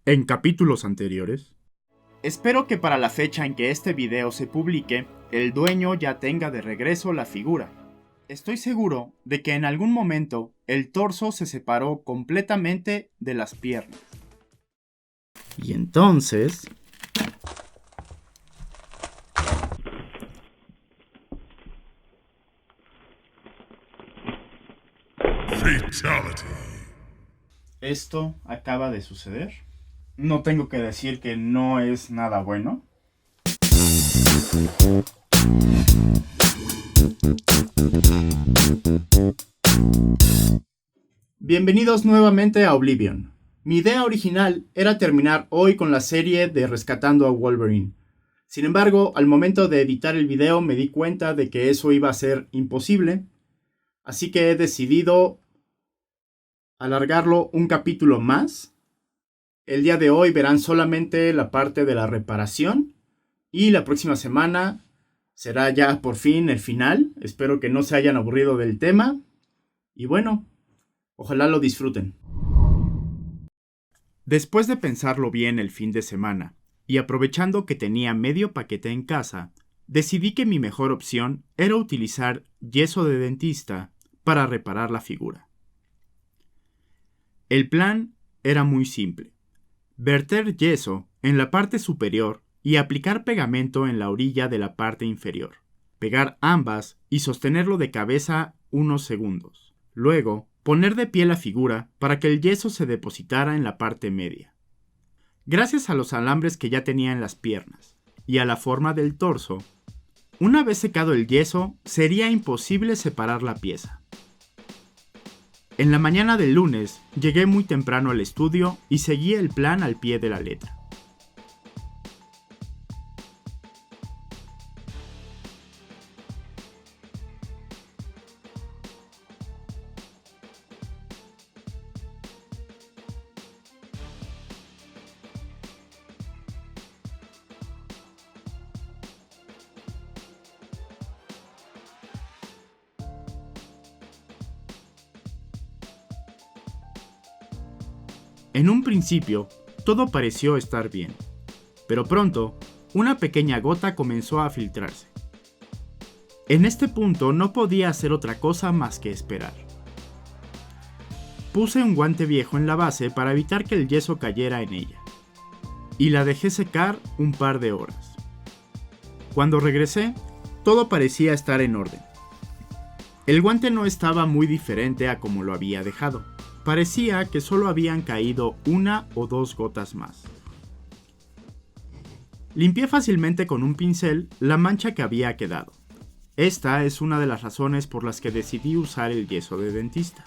en capítulos anteriores. Espero que para la fecha en que este video se publique, el dueño ya tenga de regreso la figura. Estoy seguro de que en algún momento el torso se separó completamente de las piernas. Y entonces... Fatality. Esto acaba de suceder. No tengo que decir que no es nada bueno. Bienvenidos nuevamente a Oblivion. Mi idea original era terminar hoy con la serie de Rescatando a Wolverine. Sin embargo, al momento de editar el video me di cuenta de que eso iba a ser imposible, así que he decidido alargarlo un capítulo más. El día de hoy verán solamente la parte de la reparación y la próxima semana será ya por fin el final. Espero que no se hayan aburrido del tema y bueno, ojalá lo disfruten. Después de pensarlo bien el fin de semana y aprovechando que tenía medio paquete en casa, decidí que mi mejor opción era utilizar yeso de dentista para reparar la figura. El plan era muy simple: verter yeso en la parte superior y aplicar pegamento en la orilla de la parte inferior. Pegar ambas y sostenerlo de cabeza unos segundos. Luego, poner de pie la figura para que el yeso se depositara en la parte media. Gracias a los alambres que ya tenía en las piernas y a la forma del torso, una vez secado el yeso, sería imposible separar la pieza. En la mañana del lunes, llegué muy temprano al estudio y seguí el plan al pie de la letra. En un principio, todo pareció estar bien, pero pronto, una pequeña gota comenzó a filtrarse. En este punto no podía hacer otra cosa más que esperar. Puse un guante viejo en la base para evitar que el yeso cayera en ella, y la dejé secar un par de horas. Cuando regresé, todo parecía estar en orden. El guante no estaba muy diferente a como lo había dejado. Parecía que solo habían caído una o dos gotas más. Limpié fácilmente con un pincel la mancha que había quedado. Esta es una de las razones por las que decidí usar el yeso de dentista.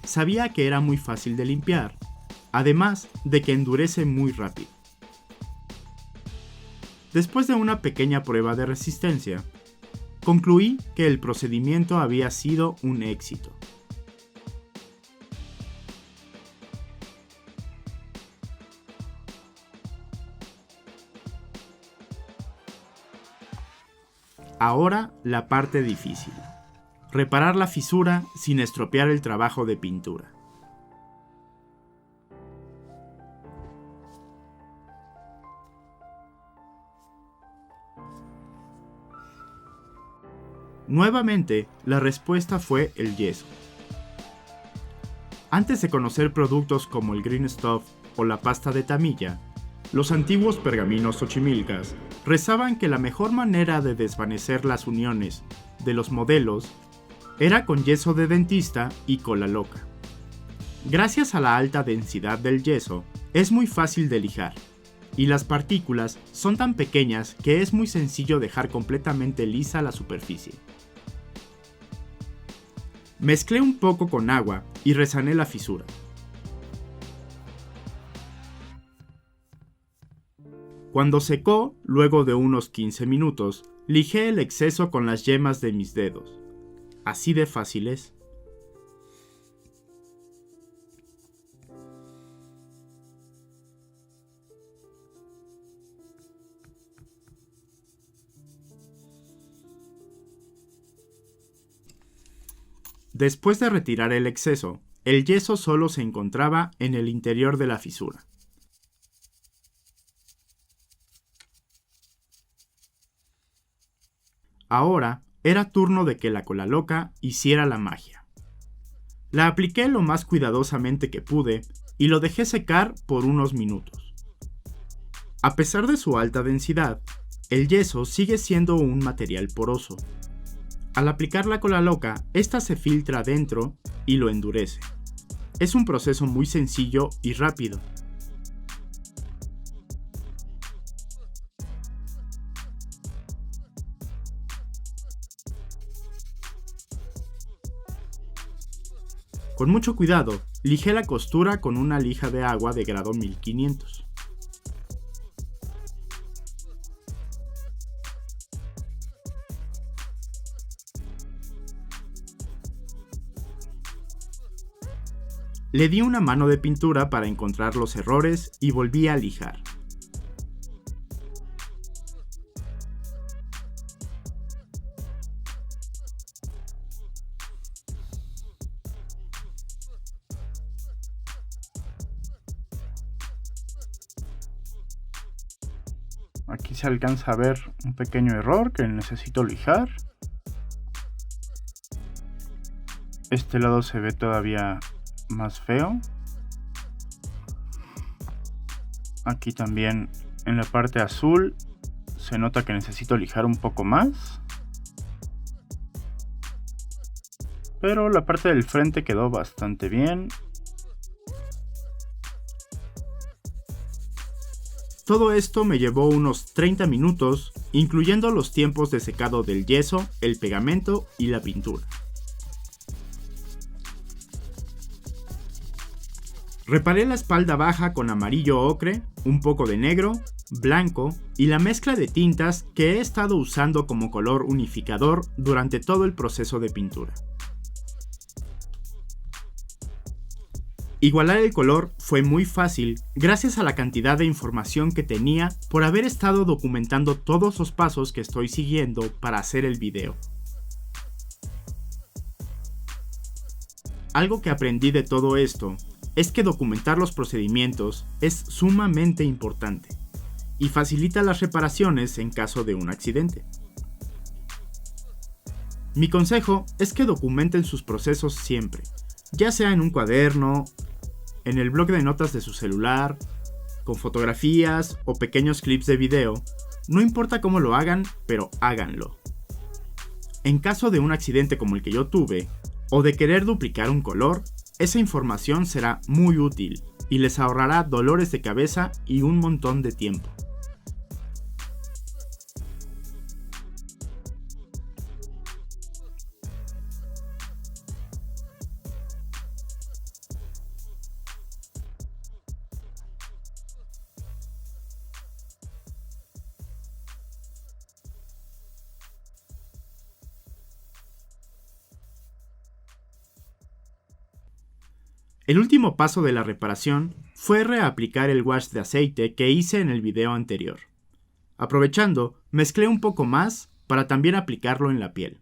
Sabía que era muy fácil de limpiar, además de que endurece muy rápido. Después de una pequeña prueba de resistencia, concluí que el procedimiento había sido un éxito. Ahora la parte difícil: reparar la fisura sin estropear el trabajo de pintura. Nuevamente, la respuesta fue el yeso. Antes de conocer productos como el Green Stuff o la pasta de Tamiya, los antiguos pergaminos xochimilcas rezaban que la mejor manera de desvanecer las uniones de los modelos era con yeso de dentista y cola loca. Gracias a la alta densidad del yeso, es muy fácil de lijar, y las partículas son tan pequeñas que es muy sencillo dejar completamente lisa la superficie. Mezclé un poco con agua y resané la fisura. Cuando secó, luego de unos 15 minutos, lijé el exceso con las yemas de mis dedos. Así de fácil es. Después de retirar el exceso, el yeso solo se encontraba en el interior de la fisura. Ahora era turno de que la cola loca hiciera la magia. La apliqué lo más cuidadosamente que pude y lo dejé secar por unos minutos. A pesar de su alta densidad, el yeso sigue siendo un material poroso. Al aplicar la cola loca, esta se filtra adentro y lo endurece. Es un proceso muy sencillo y rápido. Con mucho cuidado, lijé la costura con una lija de agua de grado 1500. Le di una mano de pintura para encontrar los errores y volví a lijar. Aquí se alcanza a ver un pequeño error que necesito lijar. Este lado se ve todavía más feo. Aquí también en la parte azul se nota que necesito lijar un poco más. Pero la parte del frente quedó bastante bien. Todo esto me llevó unos 30 minutos, incluyendo los tiempos de secado del yeso, el pegamento y la pintura. Reparé la espalda baja con amarillo ocre, un poco de negro, blanco y la mezcla de tintas que he estado usando como color unificador durante todo el proceso de pintura. Igualar el color fue muy fácil gracias a la cantidad de información que tenía por haber estado documentando todos los pasos que estoy siguiendo para hacer el video. Algo que aprendí de todo esto es que documentar los procedimientos es sumamente importante y facilita las reparaciones en caso de un accidente. Mi consejo es que documenten sus procesos siempre, ya sea en un cuaderno, en el blog de notas de su celular, con fotografías o pequeños clips de video, no importa cómo lo hagan, pero háganlo. En caso de un accidente como el que yo tuve, o de querer duplicar un color, esa información será muy útil y les ahorrará dolores de cabeza y un montón de tiempo. El último paso de la reparación fue reaplicar el wash de aceite que hice en el video anterior. Aprovechando, mezclé un poco más para también aplicarlo en la piel.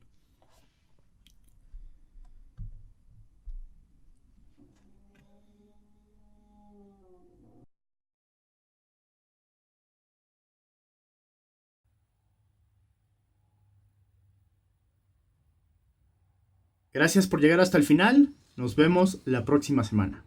Gracias por llegar hasta el final. Nos vemos la próxima semana.